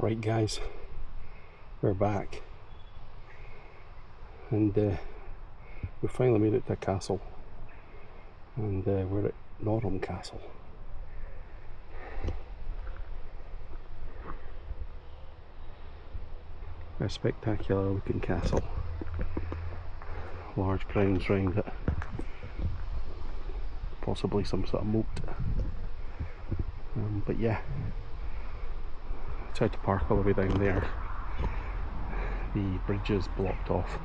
Right guys, we're back and we finally made it to the castle, and we're at Norham Castle. A spectacular looking castle, large grounds round it, possibly some sort of moat, but yeah, I tried to park all the way down there. The bridge is blocked off,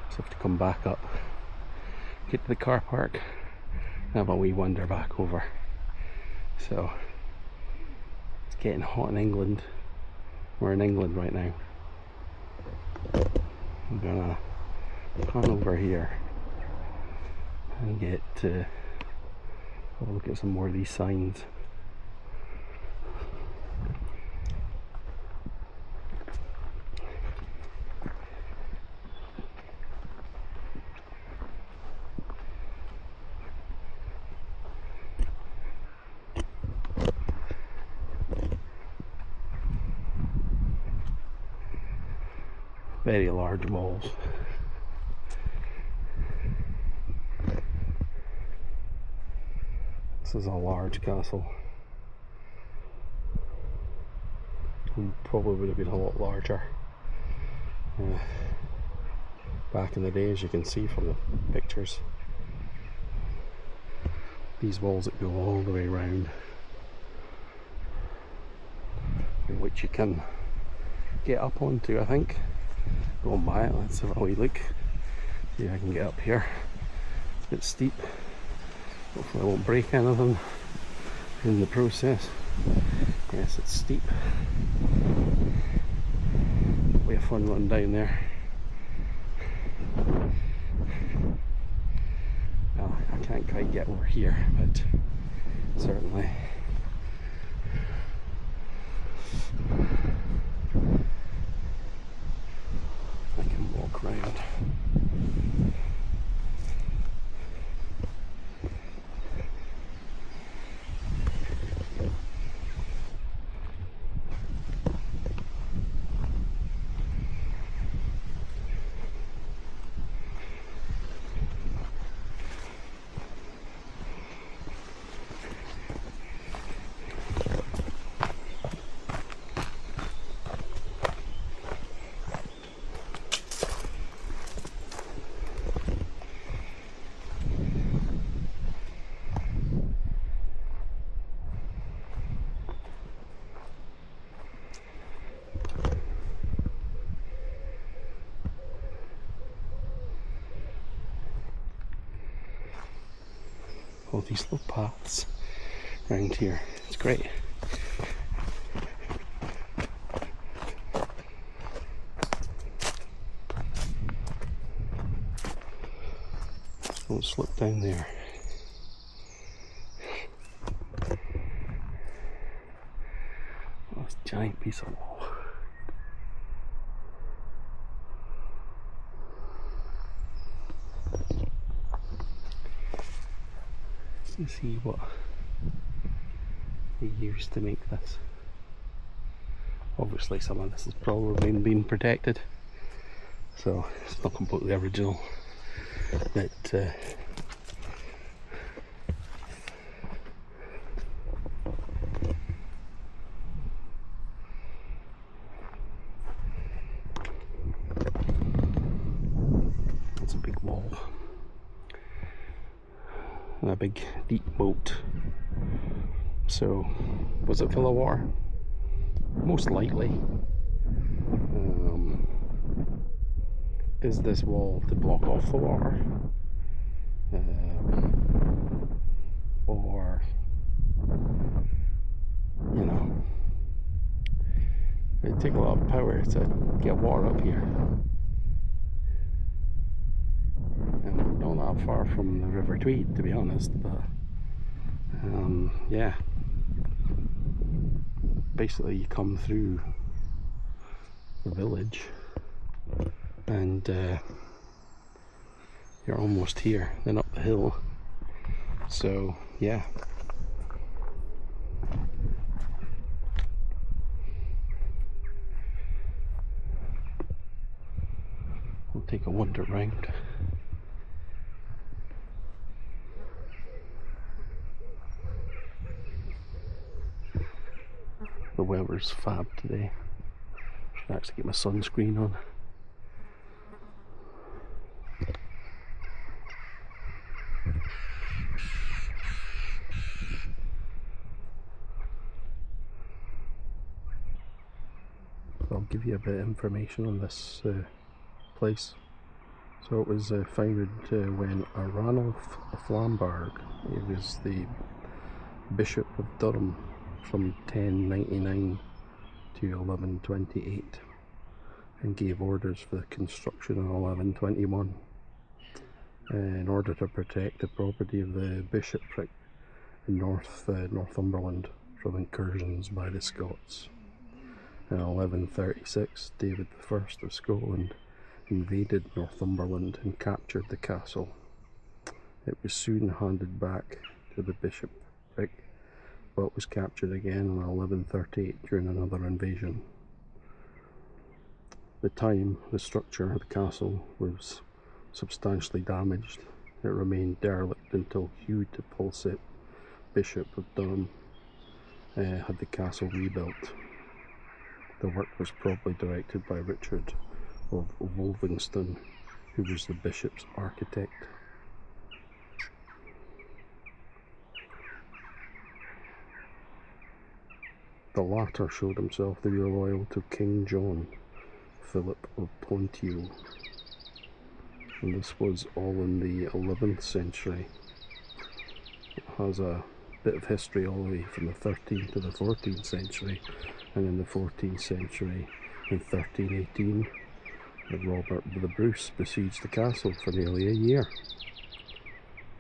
so I have to come back up, get to the car park, and have a wee wander back over. So it's getting hot in England. We're in England right now. I'm gonna pan over here and get to have a look at some more of these signs. Very large walls. This is a large castle. It probably would have been a lot larger back in the day, as you can see from the pictures. These walls that go all the way around, which you can get up onto, I think. Going by it, let's have a wee look. See if I can get up here. It's a bit steep. Hopefully I won't break anything in the process. Yes, it's steep. We have fun running down there. Well, I can't quite get over here, but certainly I can walk around. All these little paths around here. It's great. Don't slip down there. Oh, this giant piece of wall. Let's see what they used to make this. Obviously some of this has probably been protected, so it's not completely original, but it's a big wall. And a big deep moat. So was it full of water? Most likely. Is this wall to block off the water? Or, you know, it'd take a lot of power to get water up here. And not that far from the River Tweed, to be honest, but yeah, basically you come through the village and you're almost here, then up the hill. So yeah, We'll take a wander round. The weather's fab today. Should actually get my sunscreen on. I'll give you a bit of information on this place. So it was founded when Ranulph Flamberg, he was the Bishop of Durham from 1099 to 1128, and gave orders for the construction in 1121 in order to protect the property of the bishopric in Northumberland from incursions by the Scots. In 1136, David I of Scotland invaded Northumberland and captured the castle. It was soon handed back to the bishopric, but was captured again in 1138 during another invasion. At the time, the structure of the castle was substantially damaged. It remained derelict until Hugh de Pulset, Bishop of Durham, had the castle rebuilt. The work was probably directed by Richard of Wolvingston, who was the bishop's architect. The latter showed himself to be loyal to King John, Philip of Ponthieu, and this was all in the 11th century. It has a bit of history all the way from the 13th to the 14th century, and in the 14th century, in 1318, Robert the Bruce besieged the castle for nearly a year.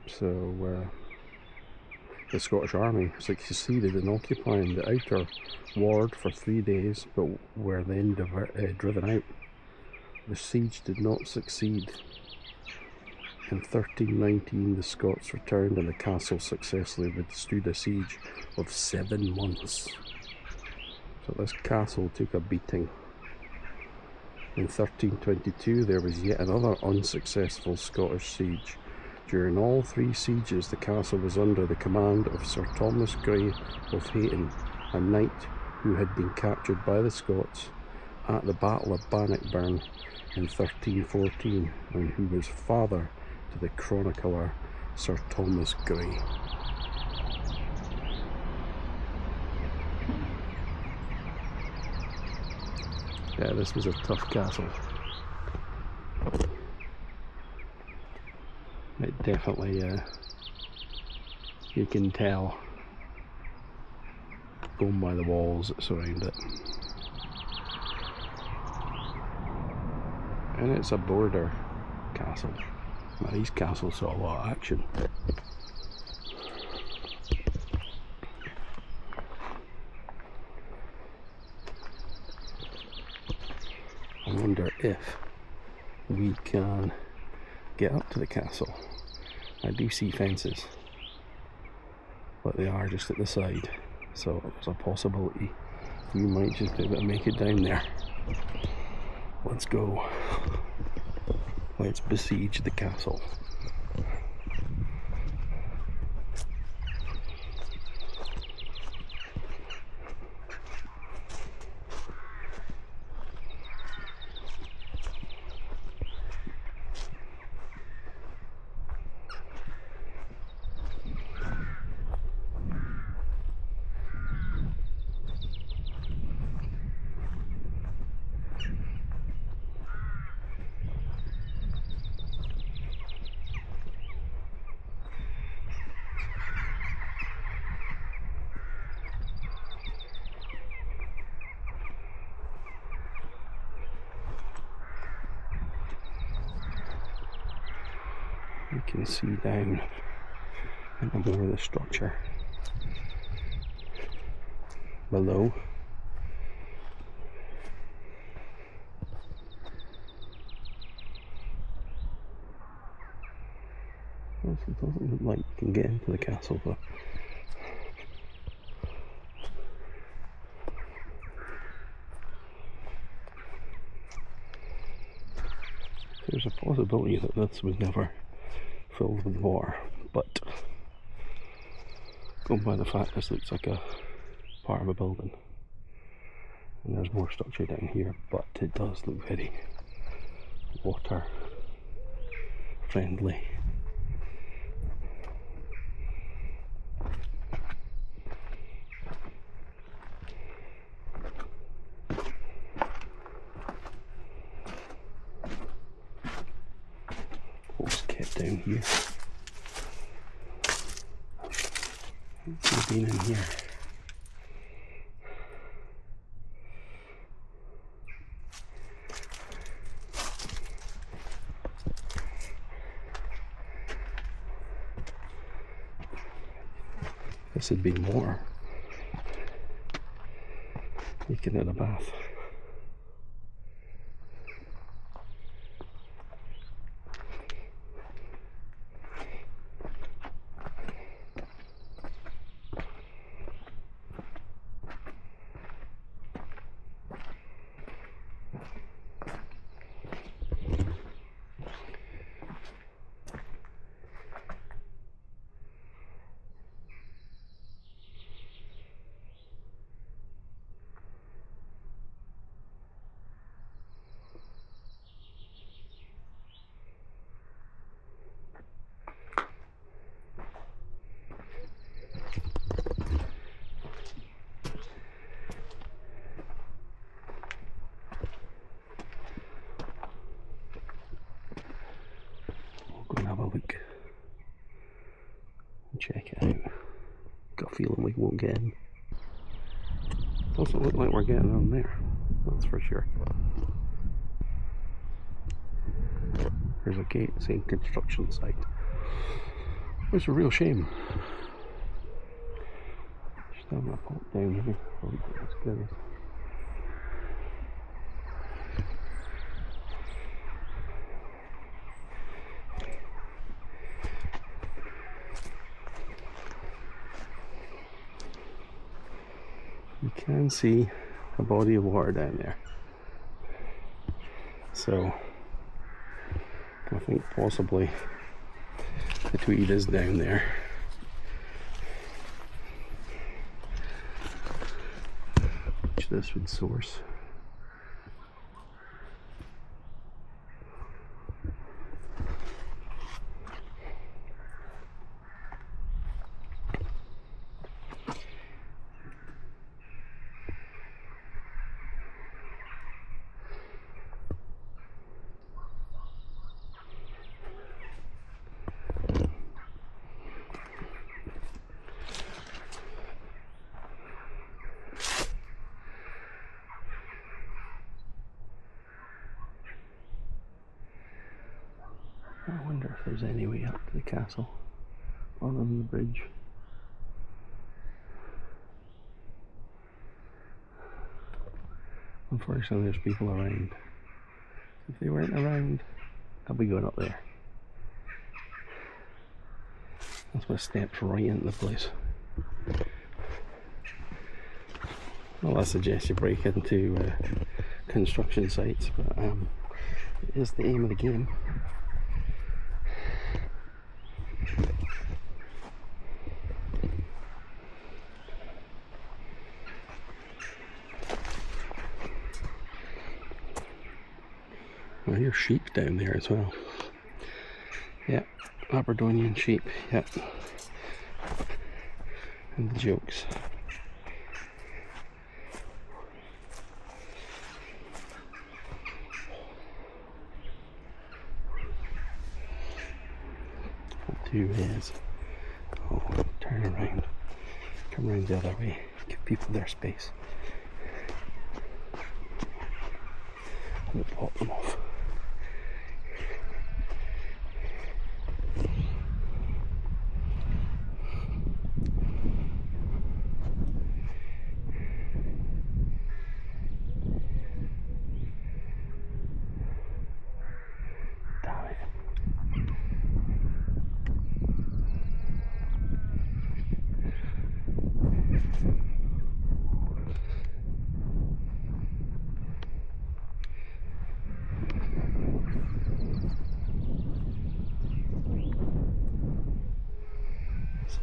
So the Scottish army, like succeeded in occupying the outer ward for 3 days, but were then driven out. The siege did not succeed. In 1319, the Scots returned and the castle successfully withstood a siege of 7 months. So this castle took a beating. In 1322, there was yet another unsuccessful Scottish siege. During all 3 sieges, the castle was under the command of Sir Thomas Grey of Hayton, a knight who had been captured by the Scots at the Battle of Bannockburn in 1314, and who was father to the chronicler Sir Thomas Grey. Yeah, this was a tough castle. It definitely, you can tell, going by the walls that surround it. And it's a border castle. Now, these castles saw a lot of action. I wonder if we can get up to the castle. I do see fences, but they are just at the side, so there's a possibility we might just be able to make it down there. Let's go. Let's besiege the castle. You can see down into more of the structure below. It doesn't look like you can get into the castle, but There's a possibility that this was never filled with water, but going by the fact this looks like a part of a building, and there's more structure down here, but it does look very water friendly. What's kept down here? We've been in here. This would be more. Making it a bath. Go and have a look and check it out. Got a feeling we won't get in. Doesn't look like we're getting in there, that's for sure. There's a gate saying construction site. It's a real shame. Just having a pop down here. Oh, that's good. You can see a body of water down there. So I think possibly the Tweed is down there. Which this would source. I wonder if there's any way up to the castle other than the bridge. Unfortunately, there's people around. If they weren't around, I'd be going up there. That's what steps right into the place. Well, I suggest you break into construction sites, but it is the aim of the game. Well, here's sheep down there as well. Yeah, Aberdonian sheep, yeah. And the jokes. What do is, turn around, come around the other way, give people their space. We'll pop them off.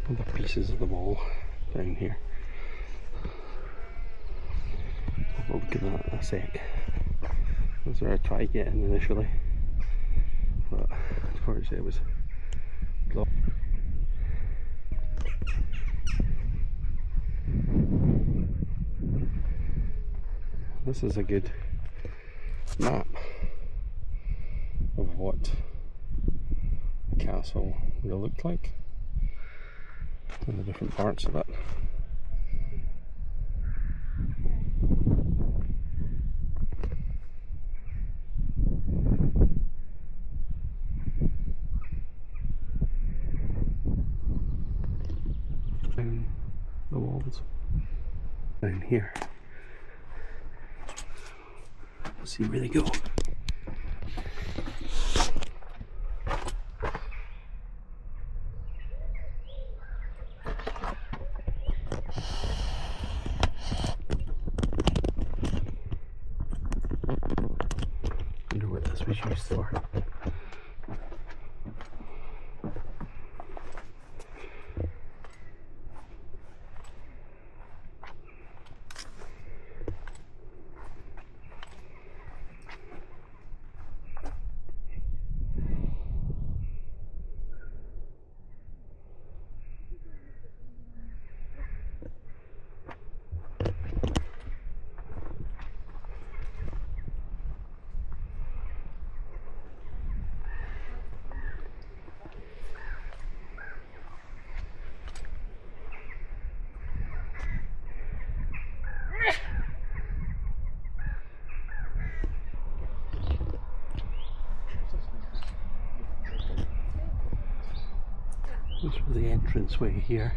other pieces of the wall down here. Have a look at that in a sec. That's where I tried getting initially, but unfortunately it was blocked. This is a good map of what the castle will look like and the different parts of it. Down the walls, down here. Let's see where they go. Wonder what this was used for. This was the entranceway here.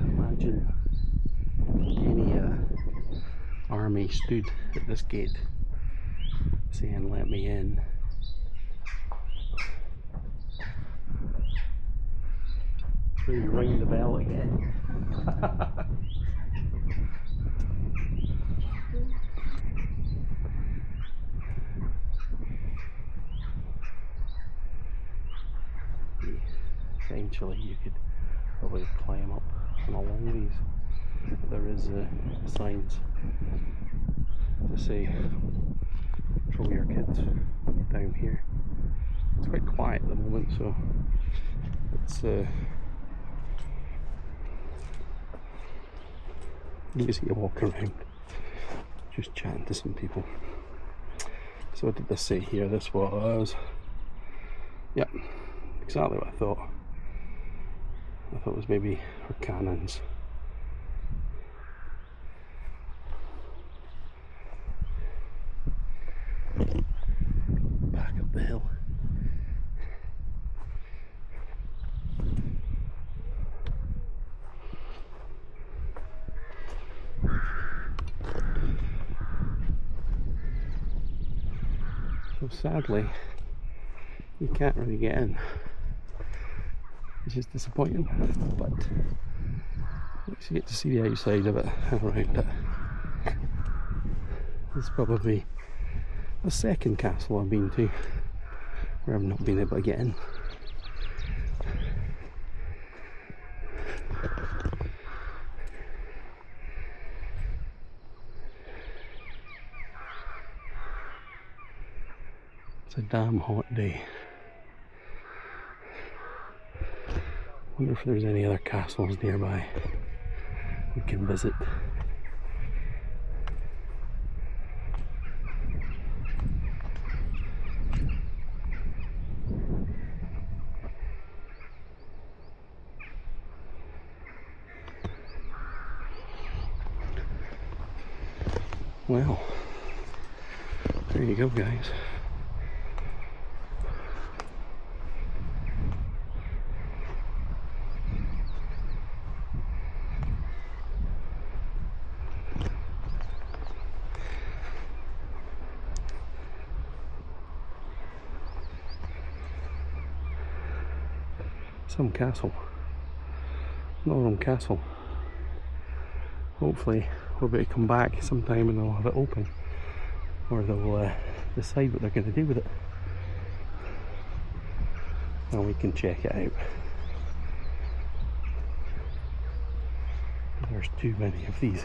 Imagine any army stood at this gate saying, "Let me in." So you ring the bell again. Eventually you could probably climb up and along these. There is signs to say control your kids down here. It's quite quiet at the moment, so it's easy to walk around just chatting to some people. So what did this say here? This was, yep, exactly what I thought. I thought it was maybe for cannons. Back up the hill. So sadly, you can't really get in, which is disappointing, but at least you get to see the outside of it and around it. This is probably the second castle I've been to where I've not been able to get in. It's a damn hot day. Wonder if there's any other castles nearby we can visit. Well, there you go, guys. some castle. Norham Castle. Hopefully we'll be able to come back sometime and they'll have it open, or they'll decide what they're going to do with it, and we can check it out. There's too many of these,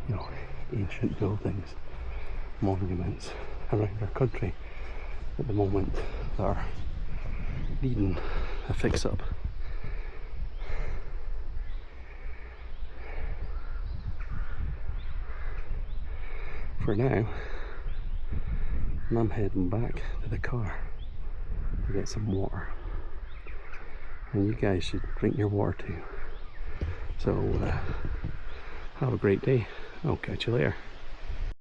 you know, ancient buildings, monuments around our country at the moment that are needing a fix-up. For now, I'm heading back to the car to get some water, and you guys should drink your water too. So have a great day. I'll catch you later.